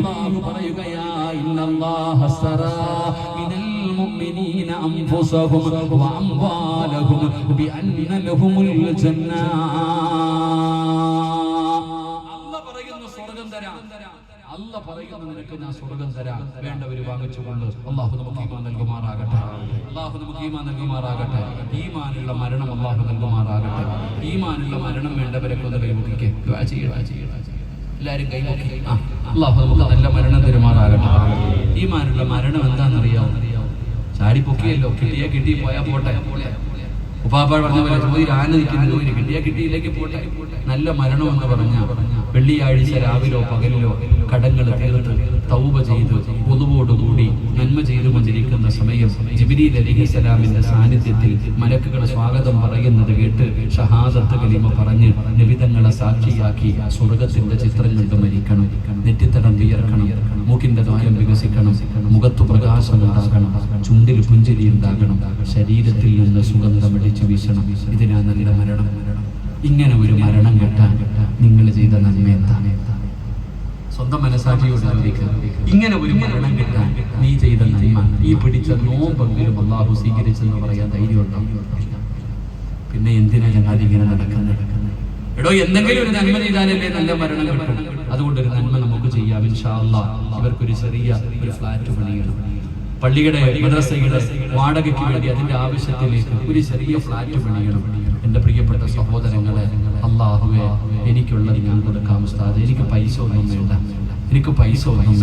അല്ലാഹു പറയുകയാ ഇന്നല്ലാഹ അസ്തറാ മിനൽ മുഅ്മിനീന അൻഫുസഹും വ അംവാലഹും ബിഅന്ന ലഹുമുൽ ജന്ന. അല്ലാഹ് പറയുന്നു നിനക്ക് ഞാൻ സ്വർഗ്ഗം തരാം, വേണ്ടവർ വാങ്ങിച്ചുകൊണ്ട്. അല്ലാഹു നമുക്ക് ഈമാൻ നൽകുമാറാകട്ടെ. അല്ലാഹു നമുക്ക് ഈമാൻ നൽകുമാറാകട്ടെ. ഈമാനുള്ള മരണം അല്ലാഹു നൽകുമാറാകട്ടെ. ഈമാനുള്ള മരണം വേണ്ടവരൊക്കെ ഒന്ന് കൈമുഖിക്ക് ദുആ ചെയ്യണം. എല്ലാവരും കൈമുഖി. അല്ലാഹു നമുക്ക് നല്ല മരണം തരുമാറാകട്ടെ. ഈമാനുള്ള മരണം എന്താണെന്നറിയാമോ? ചാടിപ്പൊക്കിയല്ലോ, കിട്ടിയാ കിട്ടി, പോയാ പോട്ടെ. ഉപ്പാപ്പ പറഞ്ഞ പോലെ ചോദ്യം ആന നിൽക്കുന്നത് കിട്ടിയാ കിട്ടിയിലേക്ക് പോട്ടെ. നല്ല മരണം എന്ന് പറഞ്ഞാൽ വെള്ളിയാഴ്ച രാവിലോ പകലിലോ കടങ്ങൾ തീർത്ത് തൗബ ചെയ്ത് വുളുവോടുകൂടി നന്മ ചെയ്തുകൊണ്ടിരിക്കുന്ന സമയം ജിബ്രീൽ അലൈഹിസ്സലാമിന്റെ സാന്നിധ്യത്തിൽ മലക്കുകൾ സ്വാഗതം പറയുന്നത് കേട്ട് ഷഹാദത്ത് കലിമ പറഞ്ഞ് നിബിതങ്ങളെ സാക്ഷിയാക്കി സ്വർഗത്തിന്റെ ചിത്രം കണ്ടു മരിക്കണം. നെറ്റിത്തടം വിയർക്കണം, മൂക്കിന്റെ ദ്വാരം വികസിക്കണം, മുഖത്തു പ്രകാശം ഉണ്ടാകണം, ചുണ്ടിൽ പുഞ്ചിരി ഉണ്ടാകണം, ശരീരത്തിൽ നിന്ന് സുഗന്ധമടിച്ചു വീശണം. ഇതിനാ നല്ല മരണം. ഇങ്ങനെ ഒരു മരണം കിട്ടാൻ നിങ്ങൾ ചെയ്ത നന്മ എന്താണ്? സ്വന്തം മനസാക്ഷിയോട് ചോദിക്കുക. ഇങ്ങനെ ഒരു മരണം കിട്ടാൻ നീ ചെയ്ത നന്മ, ഈ പിടിച്ച നോമ്പെങ്കിലും അല്ലാഹു സ്വീകരിച്ചെന്ന് പറയാൻ ധൈര്യമുണ്ടോ? പിന്നെ എന്തിനാ ഞങ്ങൾ ഇങ്ങനെ നടക്കുന്നത്? എടോ, എന്തെങ്കിലും ഒരു നന്മ ചെയ്താലല്ലേ നല്ല മരണം കിട്ടും. അതുകൊണ്ട് ഒരു നന്മ നമുക്ക് ചെയ്യാം. ഇൻഷാ അല്ലാഹ് ഇവർക്കൊരു ചെറിയ ഒരു ഫ്ലാറ്റ് പണിയണം. പള്ളിയുടെ മദ്രസയുടെ വാടകയ്ക്ക് വേണ്ടി അതിന്റെ ആവശ്യത്തിലേക്ക് ഒരു ചെറിയ ഫ്ലാറ്റ് പണിയണം. എൻ്റെ പ്രിയപ്പെട്ട സഹോദരങ്ങളെ, അല്ലാഹുവേ എനിക്കുള്ളത് ഞാൻ കൊടുക്കാം ഉസ്താദ്. എനിക്ക് പൈസ ഒന്നും വേണ്ട, എനിക്ക് പൈസ ഒന്നും